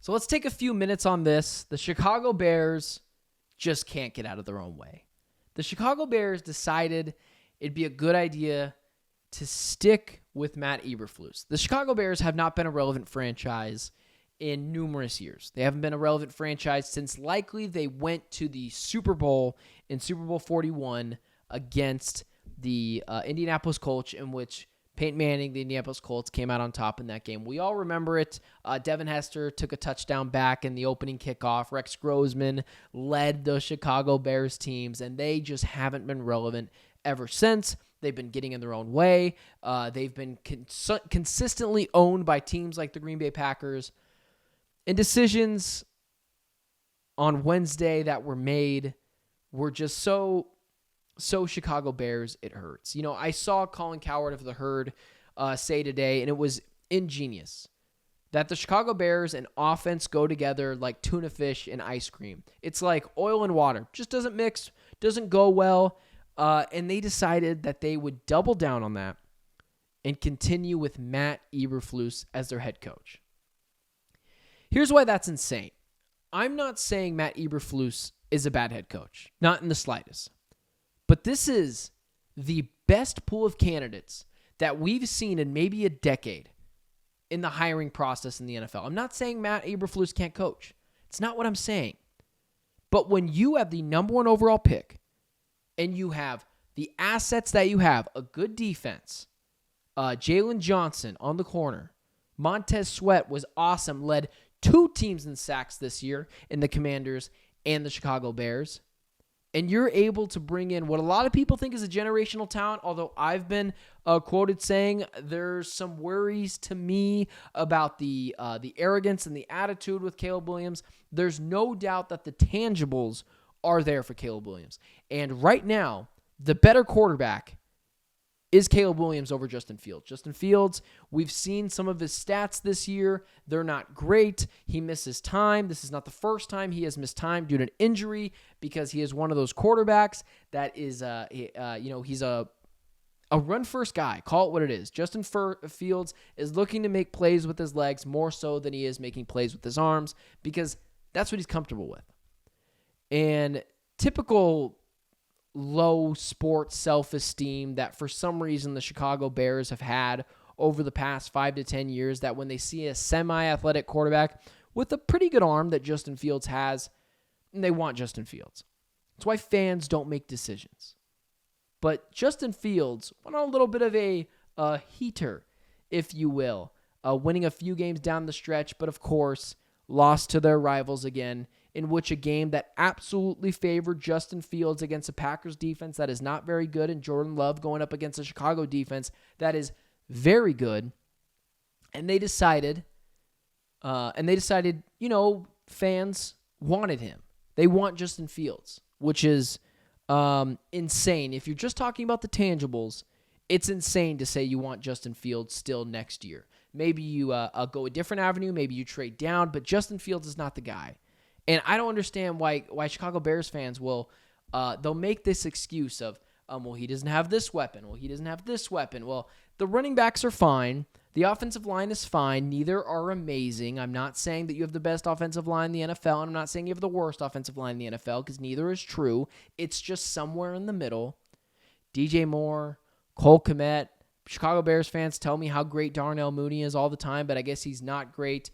So let's take a few minutes on this. The Chicago Bears just can't get out of their own way. The Chicago Bears decided it'd be a good idea to stick with Matt Eberflus. The Chicago Bears have not been a relevant franchise in numerous years. They haven't been a relevant franchise since likely they went to the Super Bowl in Super Bowl 41 against the Indianapolis Colts, in which Peyton Manning, the Indianapolis Colts, came out on top in that game. We all remember it. Devin Hester took a touchdown back in the opening kickoff. Rex Grossman led the Chicago Bears teams, and they just haven't been relevant ever since. They've been getting in their own way. They've been consistently owned by teams like the Green Bay Packers. And decisions on Wednesday that were made were just so Chicago Bears, it hurts. You know, I saw Colin Cowherd of the Herd say today, and it was ingenious, that the Chicago Bears and offense go together like tuna fish and ice cream. It's like oil and water. Just doesn't mix, doesn't go well. And they decided that they would double down on that and continue with Matt Eberflus as their head coach. Here's why that's insane. I'm not saying Matt Eberflus is a bad head coach. Not in the slightest. But this is the best pool of candidates that we've seen in maybe a decade in the hiring process in the NFL. I'm not saying Matt Eberflus can't coach. It's not what I'm saying. But when you have the number one overall pick and you have the assets that you have, a good defense, Jalen Johnson on the corner, Montez Sweat was awesome, led 2 teams in sacks this year in the Commanders and the Chicago Bears. And you're able to bring in what a lot of people think is a generational talent, although I've been quoted saying there's some worries to me about the arrogance and the attitude with Caleb Williams. There's no doubt that the tangibles are there for Caleb Williams. And right now, the better quarterback is Caleb Williams over Justin Fields. Justin Fields, we've seen some of his stats this year. They're not great. He misses time. This is not the first time he has missed time due to an injury, because he is one of those quarterbacks that is, he's a run-first guy. Call it what it is. Justin Fields is looking to make plays with his legs more so than he is making plays with his arms, because that's what he's comfortable with. And typical low sports self-esteem that for some reason the Chicago Bears have had over the past 5 to 10 years, that when they see a semi-athletic quarterback with a pretty good arm that Justin Fields has, they want Justin Fields. That's why fans don't make decisions. But Justin Fields went on a little bit of a heater, if you will, winning a few games down the stretch, but of course lost to their rivals again, in which a game that absolutely favored Justin Fields against a Packers defense that is not very good, and Jordan Love going up against a Chicago defense that is very good. And they decided, fans wanted him. They want Justin Fields, which is insane. If you're just talking about the tangibles, it's insane to say you want Justin Fields still next year. Maybe you go a different avenue. Maybe you trade down, but Justin Fields is not the guy. And I don't understand why Chicago Bears fans will, they'll make this excuse of, well, he doesn't have this weapon. Well, he doesn't have this weapon. Well, the running backs are fine. The offensive line is fine. Neither are amazing. I'm not saying that you have the best offensive line in the NFL, and I'm not saying you have the worst offensive line in the NFL, because neither is true. It's just somewhere in the middle. DJ Moore, Cole Kmet, Chicago Bears fans tell me how great Darnell Mooney is all the time, but I guess he's not great.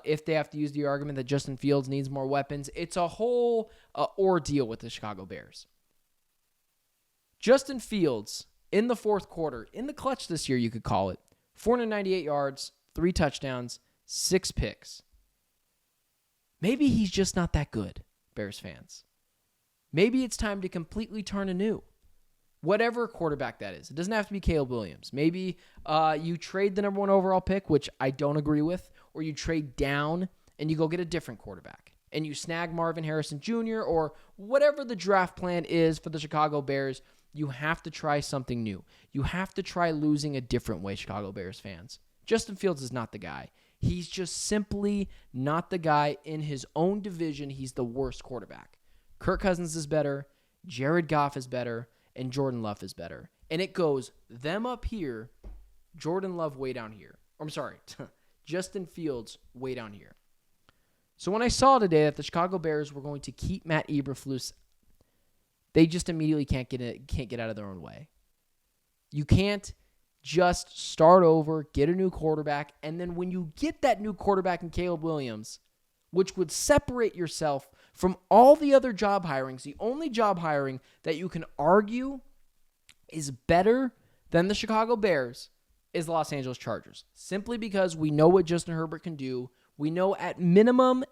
If they have to use the argument that Justin Fields needs more weapons, it's a whole ordeal with the Chicago Bears. Justin Fields, in the fourth quarter, in the clutch this year, you could call it, 498 yards, 3 touchdowns, 6 picks. Maybe he's just not that good, Bears fans. Maybe it's time to completely turn anew. Whatever quarterback that is. It doesn't have to be Caleb Williams. Maybe you trade the number 1 overall pick, which I don't agree with, or you trade down and you go get a different quarterback, and you snag Marvin Harrison Jr. or whatever the draft plan is for the Chicago Bears. You have to try something new. You have to try losing a different way, Chicago Bears fans. Justin Fields is not the guy. He's just simply not the guy in his own division. He's the worst quarterback. Kirk Cousins is better. Jared Goff is better. And Jordan Love is better. And it goes them up here, Jordan Love way down here. I'm sorry, Justin Fields way down here. So when I saw today that the Chicago Bears were going to keep Matt Eberflus, they just immediately can't get out of their own way. You can't just start over, get a new quarterback, and then when you get that new quarterback in Caleb Williams, which would separate yourself from all the other job hirings, the only job hiring that you can argue is better than the Chicago Bears is the Los Angeles Chargers. Simply because we know what Justin Herbert can do. We know at minimum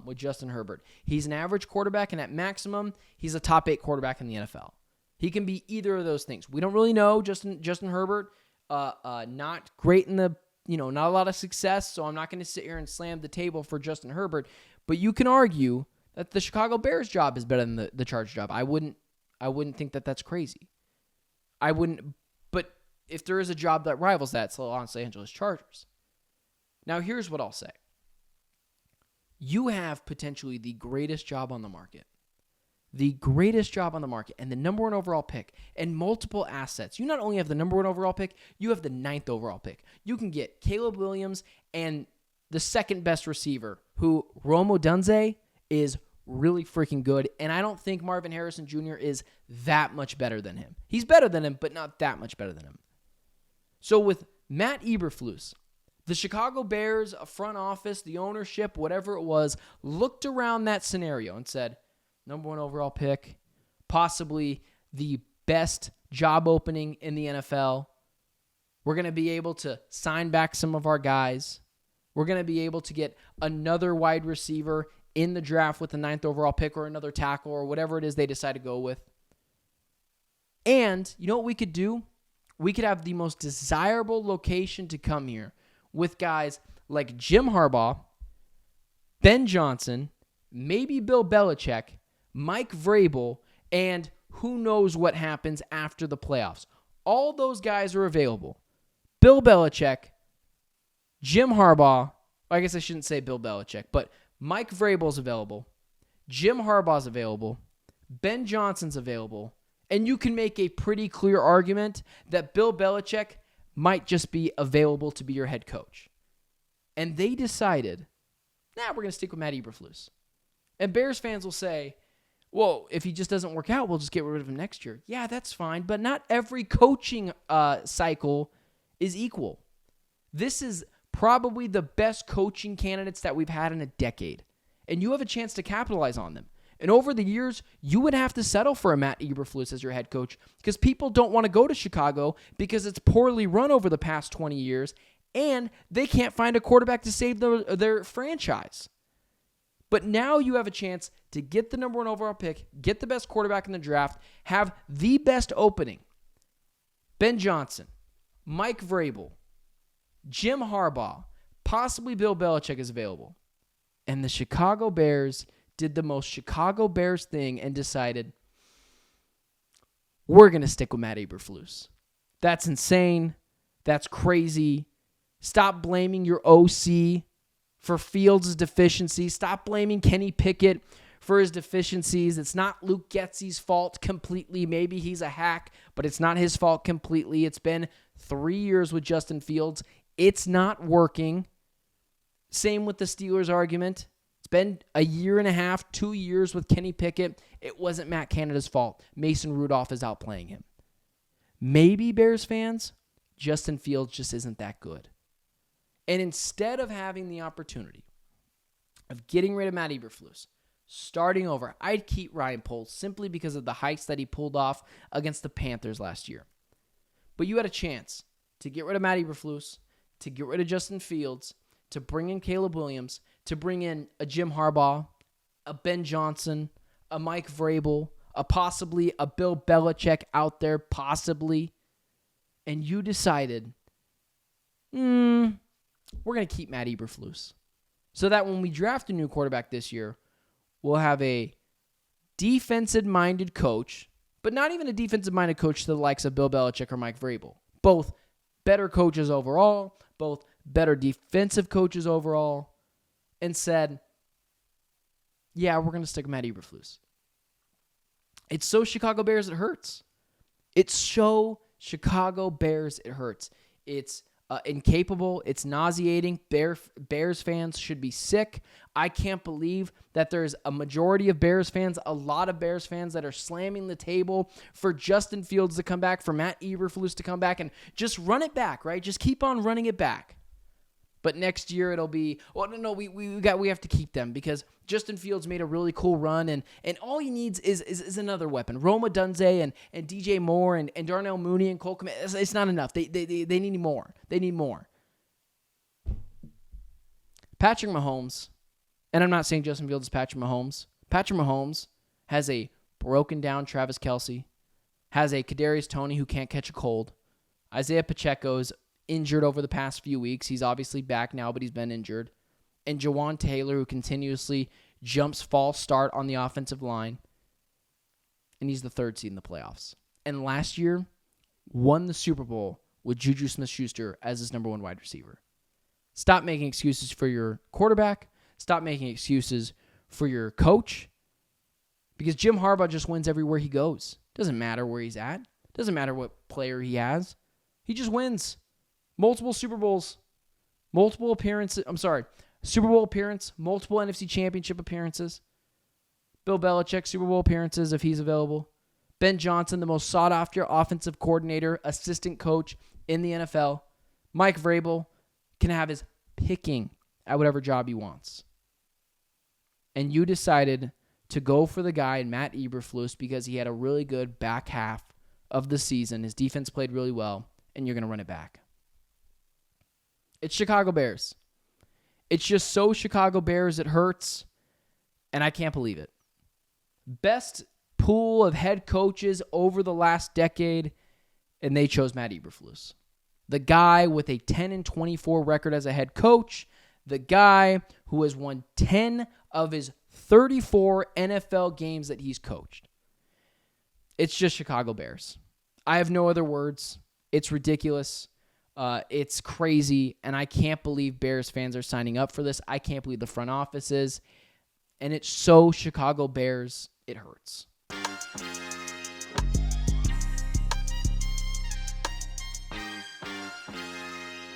with Justin Herbert, he's an average quarterback, and at maximum, he's a top 8 quarterback in the NFL. He can be either of those things. We don't really know Justin Herbert. Not great in the, not a lot of success, so I'm not going to sit here and slam the table for Justin Herbert. But you can argue that the Chicago Bears job is better than the Chargers job. I wouldn't think that that's crazy. I wouldn't. But if there is a job that rivals that, it's the Los Angeles Chargers. Now, here's what I'll say. You have potentially the greatest job on the market. The greatest job on the market and the number 1 overall pick and multiple assets. You not only have the number 1 overall pick, you have the 9th overall pick. You can get Caleb Williams and the second best receiver, who Rome Odunze is really freaking good. And I don't think Marvin Harrison Jr. is that much better than him. He's better than him, but not that much better than him. So with Matt Eberflus, the Chicago Bears, a front office, the ownership, whatever it was, looked around that scenario and said, number 1 overall pick, possibly the best job opening in the NFL. We're going to be able to sign back some of our guys. We're going to be able to get another wide receiver in the draft with the 9th overall pick, or another tackle, or whatever it is they decide to go with. And you know what we could do? We could have the most desirable location to come here with guys like Jim Harbaugh, Ben Johnson, maybe Bill Belichick, Mike Vrabel, and who knows what happens after the playoffs. All those guys are available. Bill Belichick, Jim Harbaugh, I guess I shouldn't say Bill Belichick, but Mike Vrabel's available. Jim Harbaugh's available. Ben Johnson's available. And you can make a pretty clear argument that Bill Belichick might just be available to be your head coach. And they decided, we're going to stick with Matt Eberflus. And Bears fans will say, well, if he just doesn't work out, we'll just get rid of him next year. Yeah, that's fine, but not every coaching cycle is equal. This is probably the best coaching candidates that we've had in a decade, and you have a chance to capitalize on them. And over the years, you would have to settle for a Matt Eberflus as your head coach because people don't want to go to Chicago because it's poorly run over the past 20 years, and they can't find a quarterback to save their franchise. But now you have a chance to get the number 1 overall pick, get the best quarterback in the draft, have the best opening. Ben Johnson, Mike Vrabel, Jim Harbaugh, possibly Bill Belichick is available. And the Chicago Bears did the most Chicago Bears thing and decided, we're going to stick with Matt Eberflus. That's insane. That's crazy. Stop blaming your OC for Fields' deficiencies. Stop blaming Kenny Pickett for his deficiencies. It's not Luke Getsy's fault completely. Maybe he's a hack, but it's not his fault completely. It's been 3 years with Justin Fields. It's not working. Same with the Steelers argument. It's been a year and a half, 2 years with Kenny Pickett. It wasn't Matt Canada's fault. Mason Rudolph is outplaying him. Maybe, Bears fans, Justin Fields just isn't that good. And instead of having the opportunity of getting rid of Matt Eberflus, starting over, I'd keep Ryan Poles simply because of the heights that he pulled off against the Panthers last year. But you had a chance to get rid of Matt Eberflus, to get rid of Justin Fields, to bring in Caleb Williams, to bring in a Jim Harbaugh, a Ben Johnson, a Mike Vrabel, possibly a Bill Belichick out there, possibly. And you decided, we're going to keep Matt Eberflus. So that when we draft a new quarterback this year, we'll have a defensive-minded coach, but not even a defensive-minded coach to the likes of Bill Belichick or Mike Vrabel. Both better coaches overall, both better defensive coaches overall, and said, yeah, we're going to stick with Matt Eberflus. It's so Chicago Bears it hurts. It's so Chicago Bears it hurts. It's incapable. It's nauseating. Bears fans should be sick. I can't believe that there's a majority of Bears fans, a lot of Bears fans that are slamming the table for Justin Fields to come back, for Matt Eberflus to come back, and just run it back, right? Just keep on running it back. But next year it'll be, we have to keep them because Justin Fields made a really cool run, and all he needs is another weapon. Rome Odunze and DJ Moore and Darnell Mooney and Cole Kmet. It's not enough. They need more. They need more. Patrick Mahomes, and I'm not saying Justin Fields is Patrick Mahomes. Patrick Mahomes has a broken down Travis Kelce, has a Kadarius Toney who can't catch a cold. Isaiah Pacheco's injured over the past few weeks. He's obviously back now, but he's been injured. And Jawan Taylor, who continuously jumps false start on the offensive line. And he's the third seed in the playoffs. And last year, won the Super Bowl with Juju Smith-Schuster as his number one wide receiver. Stop making excuses for your quarterback. Stop making excuses for your coach. Because Jim Harbaugh just wins everywhere he goes. Doesn't matter where he's at. Doesn't matter what player he has. He just wins. Multiple Super Bowls, multiple appearances. Super Bowl appearance, multiple NFC Championship appearances. Bill Belichick, Super Bowl appearances if he's available. Ben Johnson, the most sought-after offensive coordinator, assistant coach in the NFL. Mike Vrabel can have his picking at whatever job he wants. And you decided to go for the guy, Matt Eberflus, because he had a really good back half of the season. His defense played really well, and you're going to run it back. It's Chicago Bears. It's just so Chicago Bears it hurts, and I can't believe it. Best pool of head coaches over the last decade, and they chose Matt Eberflus. The guy with a 10-24 record as a head coach, the guy who has won 10 of his 34 NFL games that he's coached. It's just Chicago Bears. I have no other words. It's ridiculous. It's crazy, and I can't believe Bears fans are signing up for this. I can't believe the front office is, and it's so Chicago Bears, it hurts.